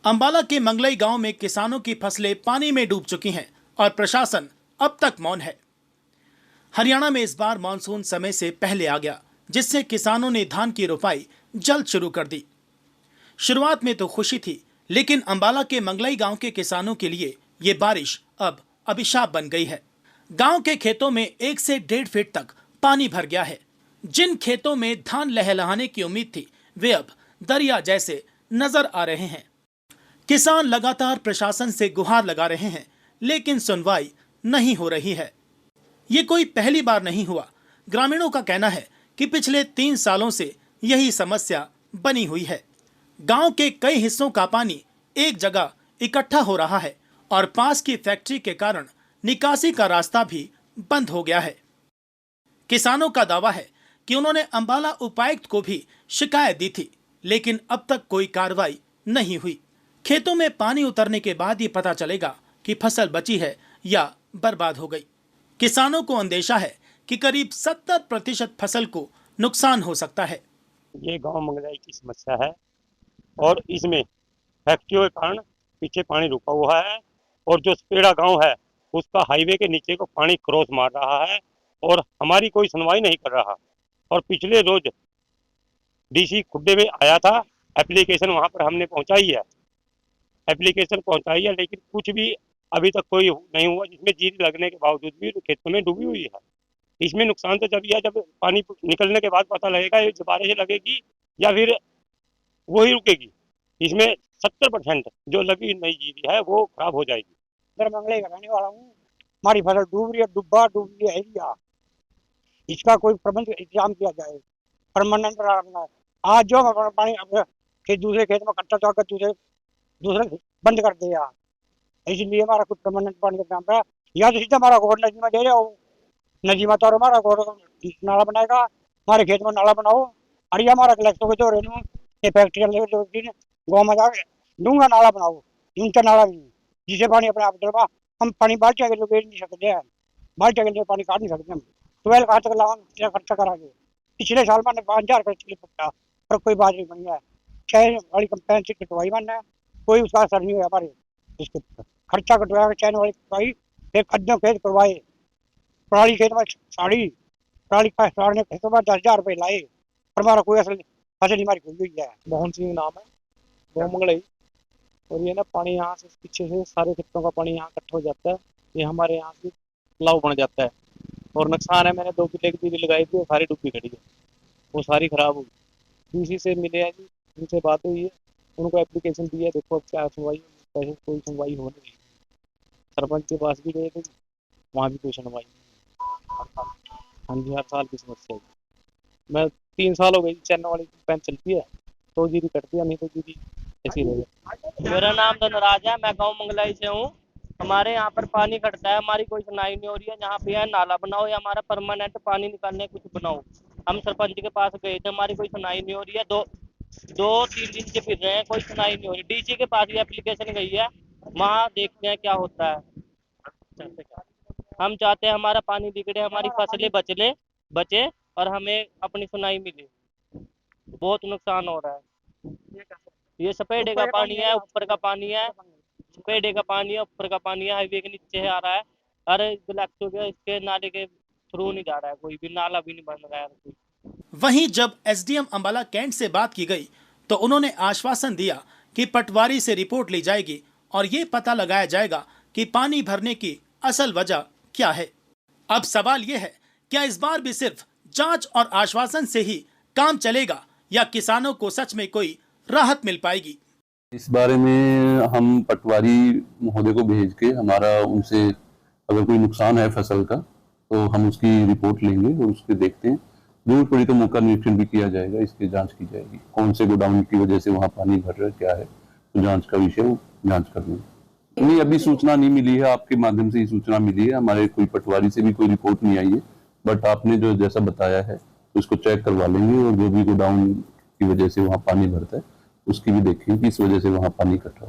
अंबाला के मंगलई गांव में किसानों की फसलें पानी में डूब चुकी हैं और प्रशासन अब तक मौन है। हरियाणा में इस बार मानसून समय से पहले आ गया, जिससे किसानों ने धान की रोपाई जल्द शुरू कर दी। शुरुआत में तो खुशी थी, लेकिन अंबाला के मंगलई गांव के किसानों के लिए ये बारिश अब अभिशाप बन गई है। गांव के खेतों में 1 से 1.5 फीट तक पानी भर गया है। जिन खेतों में धान लहलहाने की उम्मीद थी, वे अब दरिया जैसे नजर आ रहे हैं। किसान लगातार प्रशासन से गुहार लगा रहे हैं, लेकिन सुनवाई नहीं हो रही है। ये कोई पहली बार नहीं हुआ। ग्रामीणों का कहना है कि पिछले 3 सालों से यही समस्या बनी हुई है। गांव के कई हिस्सों का पानी एक जगह इकट्ठा हो रहा है और पास की फैक्ट्री के कारण निकासी का रास्ता भी बंद हो गया है। किसानों का दावा है कि उन्होंने अंबाला उपायुक्त को भी शिकायत दी थी, लेकिन अब तक कोई कार्रवाई नहीं हुई। खेतों में पानी उतरने के बाद ही पता चलेगा कि फसल बची है या बर्बाद हो गई। किसानों को अंदेशा है कि करीब 70% फसल को नुकसान हो सकता है। ये गांव मंगलई की समस्या है और इसमें फैक्ट्रियों के कारण पीछे पानी रुका हुआ है और जो सपेड़ा गांव है उसका हाईवे के नीचे को पानी क्रॉस मार रहा है और हमारी कोई सुनवाई नहीं कर रहा। और पिछले रोज डीसी खुड्डे में आया था, एप्लीकेशन वहां पर हमने पहुंचाई है, लेकिन कुछ भी अभी तक कोई नहीं हुआ, जिसमें जीरी लगने के बावजूद भी खेतों में डूबी हुई है। इसमें नुकसान तो जब पानी निकलने के बाद पता लगेगा ये बारिश लगेगी या फिर वही रुकेगी। इसमें 70% जो लगी नई जीरी है वो खराब हो जाएगी। मैं मंगलई का रहने वाला हूँ। हमारी फसल डूब रही है, डूब रही है एरिया। इसका कोई प्रबंध इंतजाम किया जाए, परमानेंट। आज जो पानी दूसरे खेत में कट्टा जाकर दूसरे बंद कर दिया, इसलिए हमारा कुछ परमानेंट पानी का काम है। या तो सीधा हमारा गोबर नदी में दे रहे हो, नदी में तो हमारा गोबर नाला बनाएगा, हमारे खेत में नाला बनाओ। और ये हमारा कलेक्टर जो रेनू ये फैक्ट्री गाँव में जाके डूंगा नाला बनाओ, उनका नाला नहीं जिसे पानी अपने आप डलवा। हम पानी बाल्टिया के लिए बेच नहीं सकते हैं, बाल्टिया के लिए पानी काट नहीं सकते हम। 12 कहाँ तक लाओ खर्चा करांगे। पिछले साल मैंने 5000 रुपये पकड़ा, पर कोई बात नहीं बनी है। 6 वाली कंपेन से कटवाई मैंने, कोई उसका असर नहीं हुआ। हमारे इसके खर्चा कटवाया, चैन वाली कटवाई, फिर खड्डों खेत करवाए, पराली खेत में साड़ी पराली का साड़ने खेतों में 10,000 रुपये लाए, पर हमारा कोई असल फसल हमारी खुल हुई है। मोहन सिंह नाम है, गाँव मंगलई। और ये ना पानी यहाँ से पीछे से सारे खेतों का पानी यहाँ इकट्ठा हो जाता है, ये हमारे यहाँ से लाव बन जाता है और नुकसान है। मैंने 2 किले की जीरी लगाई थी, वो सारी डूबी खड़ी है, वो सारी खराब हो गई। डीसी से मिले हैं जी, उनसे बात हुई है, उनको एप्लीकेशन दी है, देखो अब क्या सुनवाई। पहले कोई सुनवाई हो नहीं, सरपंच के पास भी गए थे, वहाँ भी कोई सुनवाई नहीं। हाँ जी, हर साल की समस्या है। मैं 3 साल हो गई, चैन वाली पैन चलती है तो जीरी कटती है, नहीं तो जीरी ऐसी रह जाती। मेरा नाम धनराज है, मैं गाँव मंगलई से हूँ। हमारे यहाँ पर पानी खड़ता है, हमारी कोई सुनाई नहीं हो रही है। जहाँ पे है नाला बनाओ या हमारा परमानेंट पानी निकालने कुछ बनाओ। हम सरपंच के पास गए थे, हमारी कोई सुनाई नहीं हो रही है। 2-3 दिन से फिर रहे हैं, कोई सुनाई नहीं हो रही। डीसी के पास भी एप्लीकेशन गई है, वहाँ देखते हैं क्या होता है। हम चाहते हैं हमारा पानी बिगड़े, हमारी फसलें बचे और हमें अपनी सुनाई मिले। बहुत नुकसान हो रहा है। ये सपेड़े का पानी है, ऊपर का पानी है, सपेड़े का पानी है, ऊपर का पानी है, हाईवे के नीचे आ रहा है। अरे गलेक्टो के इसके नाले के थ्रू नहीं जा रहा है, कोई भी नाला भी नहीं बन रहा है। वहीं जब एसडीएम अंबाला कैंट से बात की गई तो उन्होंने आश्वासन दिया कि पटवारी से रिपोर्ट ली जाएगी और ये पता लगाया जाएगा कि पानी भरने की असल वजह क्या है। अब सवाल ये है, क्या इस बार भी सिर्फ जांच और आश्वासन से ही काम चलेगा या किसानों को सच में कोई राहत मिल पाएगी? इस बारे में हम पटवारी महोदय को भेज के हमारा उनसे अगर कोई नुकसान है फसल का तो हम उसकी रिपोर्ट लेंगे और उसके देखते हैं। जरूरत पड़ी तो मौका निरीक्षण भी किया जाएगा, इसकी जांच की जाएगी, कौन से गोडाउन की वजह से वहाँ पानी भर रहा है, क्या है, तो जांच का विषय वो जांच कर लेंगे। नहीं, अभी सूचना नहीं मिली है, आपके माध्यम से ही सूचना मिली है, हमारे कोई पटवारी से भी कोई रिपोर्ट नहीं आई है। बट आपने जो जैसा बताया है उसको चेक करवा लेंगे और जो भी गोडाउन की वजह से वहाँ पानी भरता है उसकी भी देखेंगे कि इस वजह से वहाँ पानी इकट्ठा